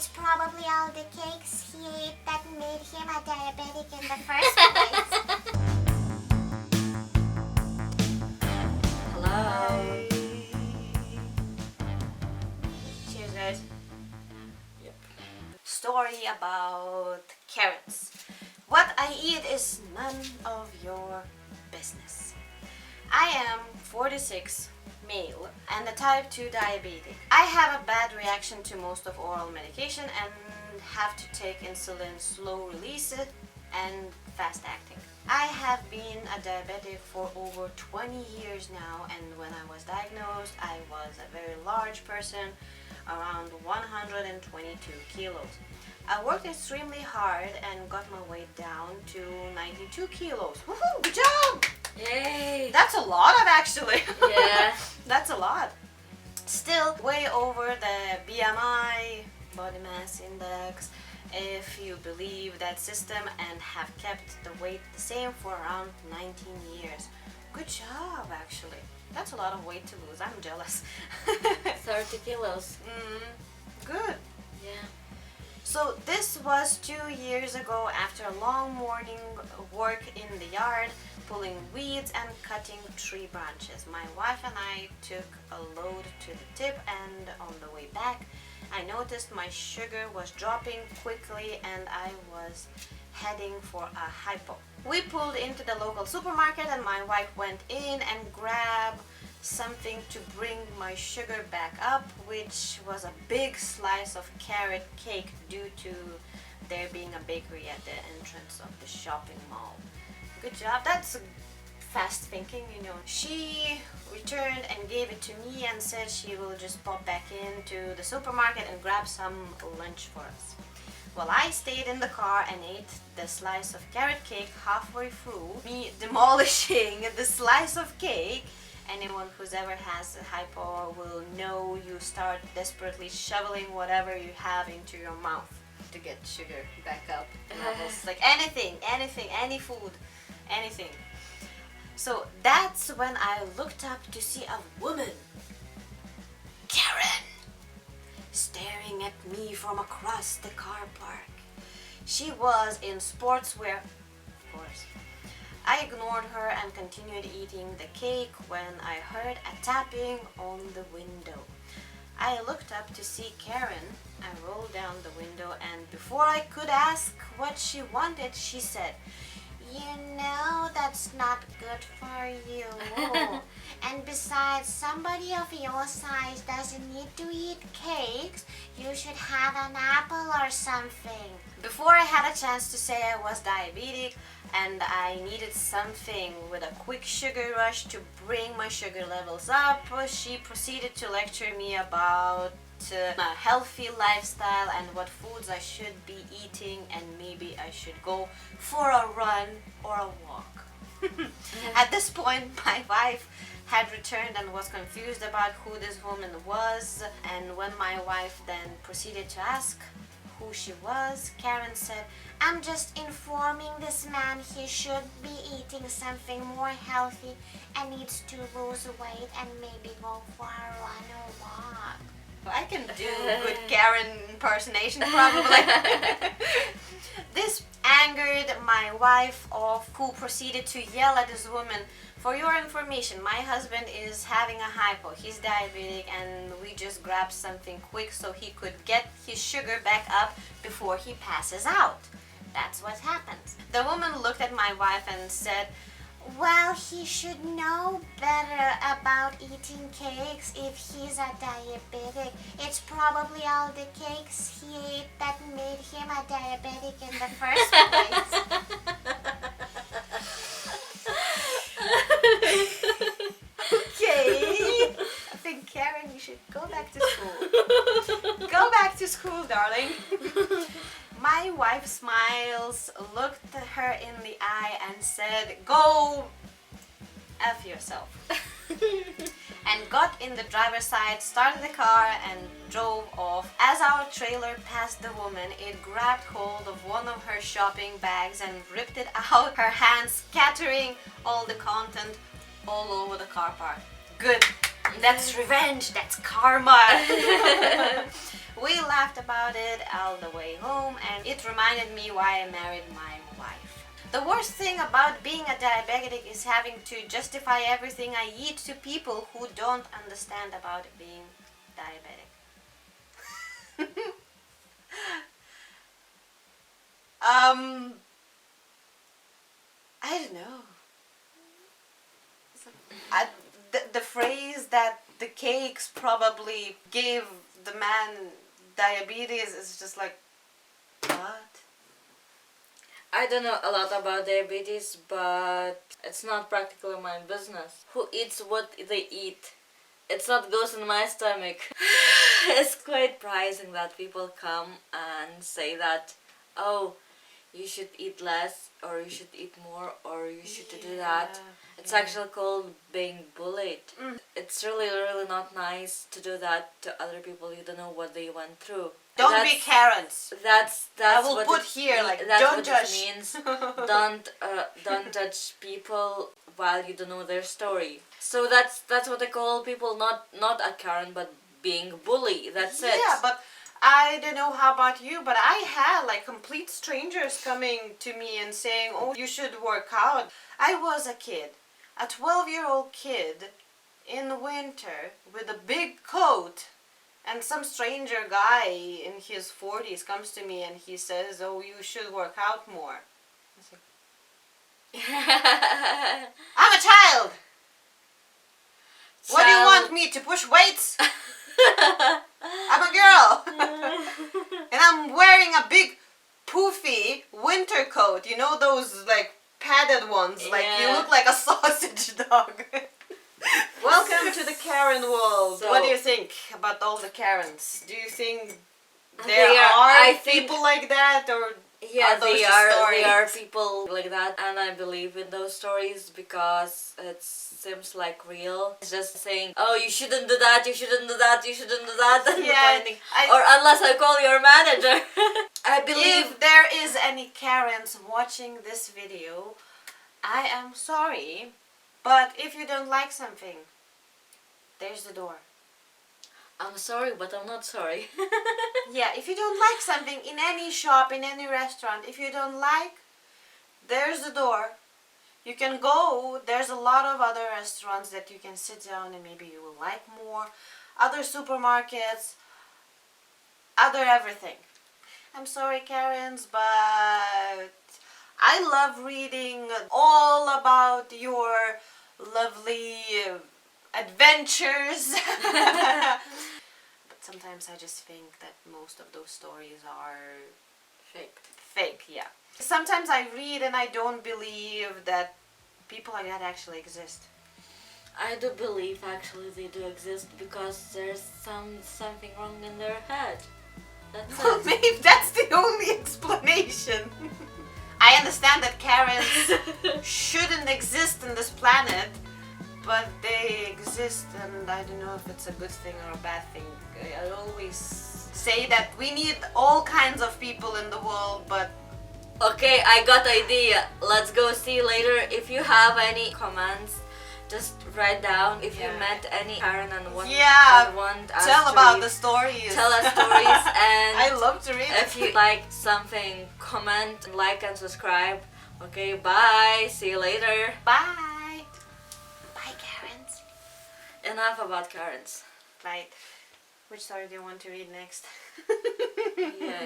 It's probably all the cakes he ate that made him a diabetic in the first place. Hello. Cheers, guys. Yep. Story about carrots. What I eat is none of your business. I am 46, male, and a type 2 diabetic. I have a bad reaction to most of oral medication and have to take insulin slow release and fast acting. I have been a diabetic for over 20 years now, and when I was diagnosed, I was a very large person, around 122 kilos. I worked extremely hard and got my weight down to 92 kilos. Woohoo! Good job! Yay! That's a lot of actually. Yeah. That's a lot. Still way over the BMI, body mass index, if you believe that system, and have kept the weight the same for around 19 years. Good job actually. That's a lot of weight to lose. I'm jealous. 30 kilos. Good. Yeah. So this was 2 years ago after a long morning work in the yard, pulling weeds and cutting tree branches. My wife and I took a load to the tip, and on the way back I noticed my sugar was dropping quickly and I was heading for a hypo. We pulled into the local supermarket and my wife went in and grabbed something to bring my sugar back up, which was a big slice of carrot cake due to there being a bakery at the entrance of the shopping mall. Good job. That's fast thinking, you know. She returned and gave it to me and said she will just pop back into the supermarket and grab some lunch for us. Well, I stayed in the car and ate the slice of carrot cake halfway through, me demolishing the slice of cake. Anyone who's ever has a hypo will know you start desperately shoveling whatever you have into your mouth to get sugar back up levels. Like anything, any food, anything. So that's when I looked up to see a woman, Karen, staring at me from across the car park. She was in sportswear, of course. I ignored her and continued eating the cake when I heard a tapping on the window. I looked up to see Karen. I rolled down the window, and before I could ask what she wanted, she said, You know that's not good for you. And besides, somebody of your size doesn't need to eat cakes. You should have an apple or something. Before I had a chance to say I was diabetic and I needed something with a quick sugar rush to bring my sugar levels up, she proceeded to lecture me about a healthy lifestyle and what foods I should be eating, and maybe I should go for a run or a walk. At this point, my wife had returned and was confused about who this woman was, and when my wife then proceeded to ask who she was, Karen said, I'm just informing this man he should be eating something more healthy and needs to lose weight and maybe go for a run or walk. I can do good Karen impersonation probably. This angered my wife off, who proceeded to yell at this woman, For your information, my husband is having a hypo. He's diabetic and we just grabbed something quick so he could get his sugar back up before he passes out. That's what happens. The woman looked at my wife and said, Well, he should know better about eating cakes if he's a diabetic. It's probably all the cakes he ate that made him a diabetic in the first place. Okay. I think, Karen, you should go back to school. Go back to school, darling. My wife smiles, looked her in the eye and said, Go F yourself. And got in the driver's side, started the car and drove off. As our trailer passed the woman, it grabbed hold of one of her shopping bags and ripped it out, her hands scattering all the content all over the car park. Good. That's revenge. That's karma. We laughed about it all the way home, and it reminded me why I married my wife. The worst thing about being a diabetic is having to justify everything I eat to people who don't understand about being diabetic. I don't know. The phrase that the cakes probably gave the man diabetes is just like, what? I don't know a lot about diabetes, but it's not practically my business. Who eats what they eat? It's not goes in my stomach. It's quite surprising that people come and say that, oh, you should eat less, or you should eat more, or you should do that. It's actually called being bullied. It's really, really not nice to do that to other people. You don't know what they went through. Don't be Karens. That's I will what put it here, like, that's don't what judge. it means. Don't judge people while you don't know their story. So that's what I call people not a Karen, but being bully. That's it. Yeah, but I don't know how about you, but I had like complete strangers coming to me and saying, oh, you should work out. I was a kid, a 12-year-old kid in the winter with a big coat, and some stranger guy in his 40s comes to me and he says, oh, you should work out more. I was like, I'm a child! What do you want me to push weights? I'm a girl! And I'm wearing a big poofy winter coat. You know those like padded ones? Like you Yeah. look like a sausage dog. Welcome to the Karen world. So- What do you think about all the Karens? Do you think there They are- are I think- people like that, or Yeah, are those they just are stories? people like that, and I believe in those stories because it seems like real. It's just saying, oh, you shouldn't do that, you shouldn't do that, you shouldn't do that, and Yeah, finding- I- or unless I call your manager. I believe. If there is any Karens watching this video, I am sorry, but if you don't like something, there's the door. I'm sorry, but I'm not sorry. Yeah, if you don't like something in any shop, in any restaurant, if you don't like, there's the door. You can go, there's a lot of other restaurants that you can sit down and maybe you will like more. Other supermarkets, other everything. I'm sorry, Karens, but I love reading all about your lovely adventures. But sometimes I just think that most of those stories are Fake. fake, yeah. Sometimes I read and I don't believe that people like that actually exist. I do believe actually they do exist because there's something wrong in their head. That's Well, it. maybe that's the only explanation. I understand that Karens shouldn't exist in this planet, but they exist, and I don't know if it's a good thing or a bad thing. I always say that we need all kinds of people in the world, but Okay, I got idea. Let's go see later. If you have any comments, just write down if you Yeah. met any Karen and want us tell to about read- the stories. tell us stories and I love to read. if you like something, comment, like and subscribe. Okay, bye. See you later. Bye. Bye, Karens. Enough about Karens. Right. Which story do you want to read next? Yeah.